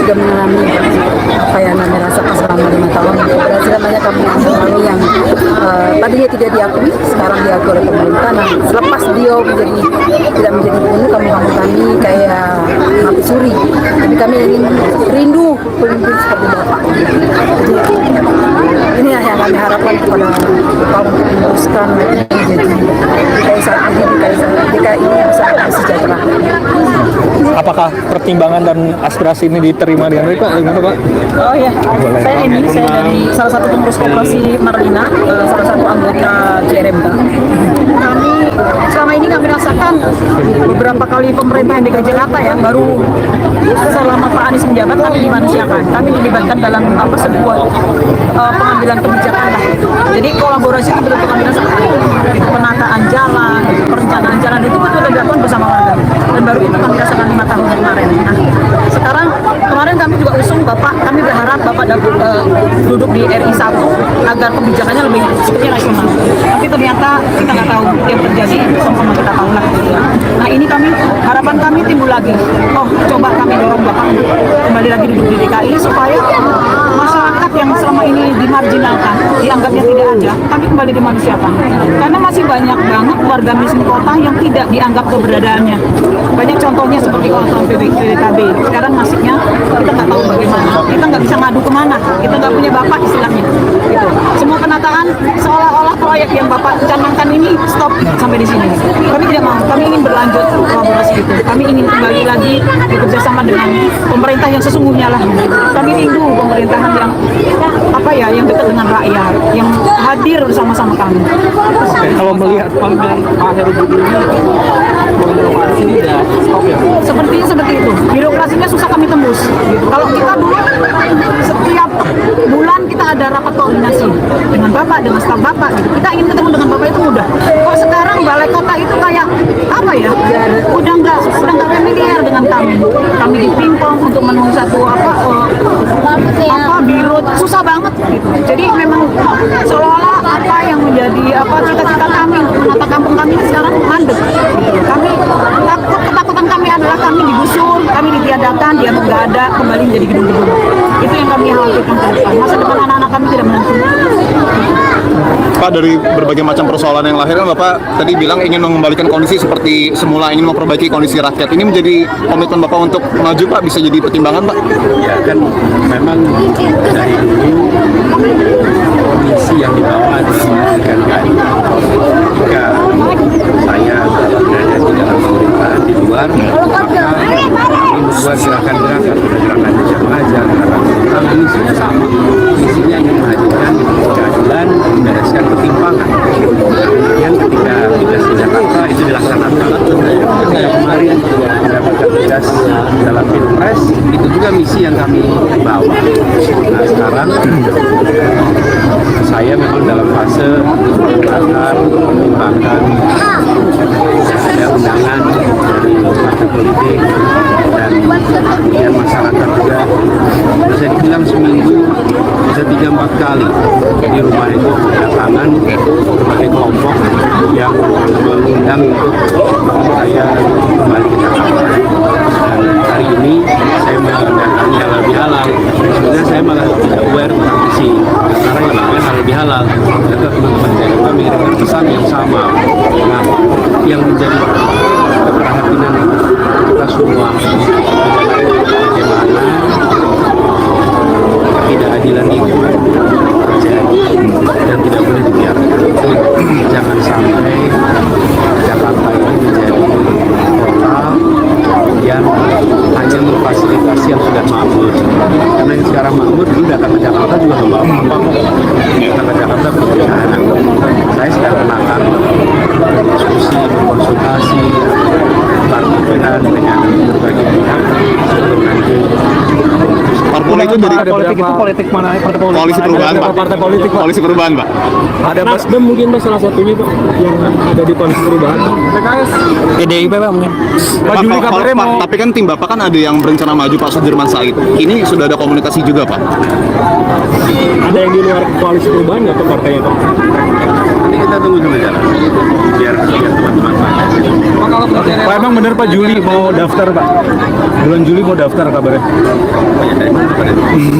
juga mengalami apa yang kami rasakan selama 5 tahun. Dan sudah banyak kami mengalami yang tadinya tidak diakui, sekarang diakui oleh pemerintah. Nah, selepas dia tidak menjadi gubernur, kampung-kampung kami kayak mati suri. Tapi kami ingin rindu pemimpin seperti Bapak. Jadi ini yang kami harapkan kepada Bapak untuk meneruskan jadi DKI ini bisa sejahtera. Apakah pertimbangan dan aspirasi ini diterima dengan baik, Pak? Gimana, Pak? Oh iya, saya dari salah satu pengurus koperasi Marlina, salah satu anggota CRMK. Kami selama ini kami rasakan beberapa kali pemerintahan DKI Jakarta ya, baru selama Pak Anies menjabat kami dimanusiakan, kami dilibatkan dalam sebuah pengambilan kebijakan lah. Jadi kolaborasi itu betul kami rasakan. Penataan jalan, perencanaan jalan itu betul dilakukan bersama warga. Dan baru itu kami rasakan 5 tahun kemarin. Nah, sekarang kemarin kami juga usung Bapak, kami berharap Bapak duduk di RI 1 agar kebijakannya lebih seperti nasional. Tapi ternyata kita nggak tahu yang terjadi, sama-sama kita tahu lah. Gitu ya. Nah ini harapan kami timbul lagi. Oh, coba kami dorong Bapak kembali lagi duduk di DKI supaya masyarakat yang selama ini dimarginalkan, dianggapnya tidak ada, kami kembali dimanusiakan. Karena masih banyak banget warga miskin kota yang tidak dianggap keberadaannya. Banyak contohnya seperti kawasan PBKB. Sekarang nasibnya kita nggak tahu bagaimana. Kita nggak bisa ngadu kemana. Kita nggak punya Bapak istilahnya. Gitu. Semua penataan seolah-olah proyek yang Bapak canangkan ini stop sampai di sini. Kami tidak mau. Kami ingin berlanjut kolaborasi itu. Kami ingin kembali lagi bekerja sama dengan pemerintah yang sesungguhnya lah. Kami rindu pemerintahan yang dekat dengan rakyat, yang hadir bersama-sama kami. Kalau melihat Pak Heru Budi ini seperti itu. Birokrasinya susah kami tembus. Gitu. Kalau kita dulu setiap bulan kita ada rapat koordinasi dengan Bapak, dengan staf Bapak. Gitu. Kita ingin ketemu dengan Bapak itu mudah. Kok sekarang balai kota itu kayak udah nggak familiar dengan kami. Kami dipingpong untuk menulis satu biro susah banget. Gitu. Jadi memang seolah-olah apa yang menjadi cita-cita kami untuk menata kampung kami sekarang mandek. Kami ketakutan kami adalah kami digusur, kami ditiadakan, dia nggak ada, kembali menjadi gedung-gedung. Itu yang kami khawatirkan ke depan. Masa depan anak-anak kami tidak menentu. Pak, dari berbagai macam persoalan yang lahir kan Bapak tadi bilang ingin mengembalikan kondisi seperti semula, ingin memperbaiki kondisi rakyat. Ini menjadi komitmen Bapak untuk maju, Pak, bisa jadi pertimbangan, Pak? Ya kan memang dari dulu kondisi yang dibawa disebutkan jika saya berada di dalam pemerintahan di luar, maka ini membuat gerakan-gerakan mengajar, gerakan ini sudah sama. Isinya ingin menghadirkan keadilan, membereskan ketimpangan. Kemudian ketika tugas di Jakarta itu dilaksanakan. Kemarin mendapatkan tugas dalam Pilpres, itu juga misi yang kami bawa. Nah sekarang saya memang dalam fase mempertimbangkan ada undangan dari partai politik dan kemudian masyarakat juga bisa dibilang seminggu bisa 3-4 kali di rumah itu kedatangan berbagai kelompok yang mengundang untuk saya kembali ke Jakarta. Dan hari ini saya mendatangi halal-bihalal. Sebenarnya saya malah tidak aware tentang visi karena yang namanya halal-bihalal. Ternyata teman-teman saya juga mengirimkan pesan yang sama. Nah, yang menjadi keprihatinan kita semua bagaimana ketidakadilan itu terjadi dan tidak boleh dibiarkan. Jangan sampai Jakarta ini menjadi kota yang hanya memfasilitasi yang sudah makmur. Karena yang sekarang makmur dulu datang ke Jakarta juga membawa apa kok. Datang ke Jakarta berbicara. Saya sedang menakan diskusi, konsultasi, berkaitan dengan berbagai pihak sebelum nanti. Parpol itu dari politik itu politik mana? Partai politik. Koalisi perubahan, Pak. Partai politik, Pak. Koalisi perubahan, Pak. Ada Nasdem mungkin, Pak, salah satunya, Pak, yang ada di koalisi perubahan. PKS. PDIP, Pak, mungkin. Pak Juli kabarnya mau. Tapi kan tim Bapak kan ada yang berencana maju, Pak Sudirman Said. Ini sudah ada komunikasi juga, Pak. Ada yang di luar koalisi perubahan nggak ke partainya, Pak? kita tunggu dulu jalan biar teman-teman banyak. Pak, emang bener Pak Juli mau daftar Pak? Bulan Juli mau daftar kabarnya?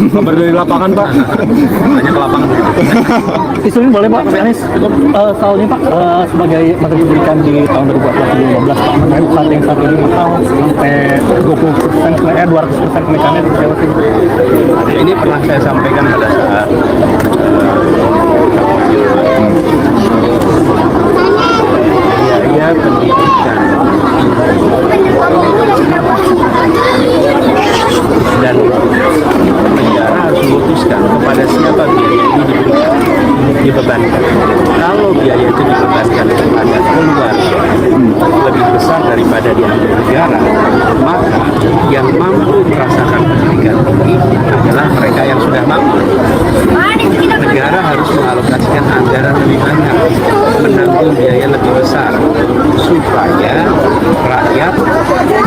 Kabar dari lapangan Pak. Banyak ke lapangan. Isu ini boleh Pak, Pak Anies, soalnya Pak sebagai materi berikan di tahun 2015 Pak, mengenai saat yang saat ini mahal sampai 20%, 200% kenaikannya di Jawa Timur. Ini pernah saya sampaikan pada saat biaya pendidikan dan negara harus memutuskan kepada siapa biaya ini dibebankan. Kalau biaya itu dibebankan kepada keluarga lebih besar daripada diambil negara, maka yang mampu merasakan pendidikan tinggi adalah mereka yang sudah mampu. Negara harus mengalokasikan anggaran lebih banyak, menanggung biaya lebih besar, supaya rakyat,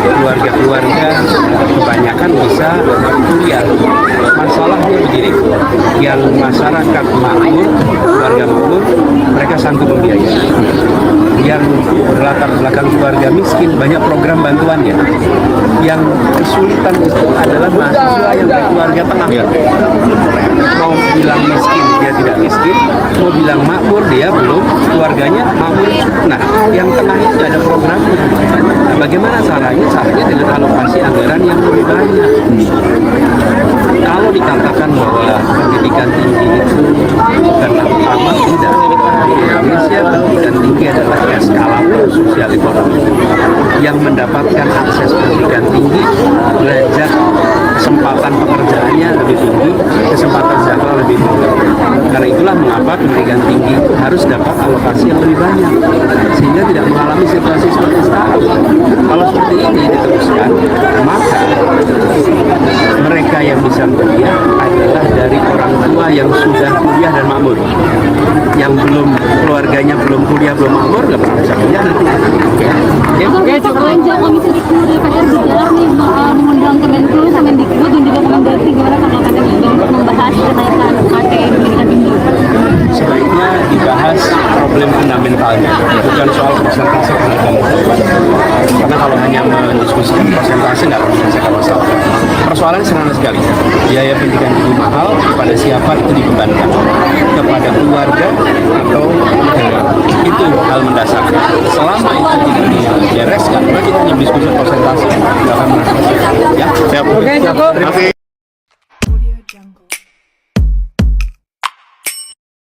keluarga-keluarga kebanyakan bisa kuliah. Masalahnya begini, yang masyarakat makmur, keluarga makmur, mereka sanggup membiayai. Yang berlatar belakang keluarga miskin, banyak program bantuannya. Yang kesulitan itu adalah mahasiswa yang dari keluarga tengah. Mau bilang miskin, dia tidak miskin. Mau bilang makmur, dia belum. Keluarganya makmur. Nah, yang tengah itu ada program. Nah, bagaimana caranya? Caranya dengan alokasi anggaran yang lebih banyak. Kalau dikatakan bahwa pendidikan tinggi itu bukanlah utama, tidak. Di Indonesia pendidikan tinggi adalah eskalator sosial ekonomi. Yang mendapatkan akses pendidikan tinggi, belajar, kesempatan pekerjaannya lebih tinggi, kesempatan sejahtera lebih tinggi. Karena itulah mengapa pendidikan tinggi harus dapat alokasi yang lebih banyak, sehingga tidak mengalami situasi seperti sekarang. Kalau seperti ini diteruskan, maka mereka yang bisa kuliah adalah dari orang tua yang sudah kuliah dan makmur. Yang belum, keluarganya belum kuliah, belum makmur, nggak pernah bisa kuliah nanti. Oke, Pak, Komisi 10 DPR berjalan nih mengundang Kemenkeu, Kemendikbud dan juga Kemendagri, gimana tanggapannya untuk membahas kenaikan UKT pendidikan tinggi? Sebaiknya dibahas problem fundamentalnya, bukan soal persentase kenaikan. Karena kalau hanya mendiskusikan persentase nggak akan menyelesaikan masalah. Persoalannya sederhana sekali. Biaya pendidikan tinggi mahal, kepada siapa itu dibebankan? Kepada keluarga atau negara? Itu hal mendasar. Selama itu tidak dibereskan, maka kita hanya diskusi persentase, nggak akan menyelesaikan. Ya, siap. Oke, cukup. Terima kasih.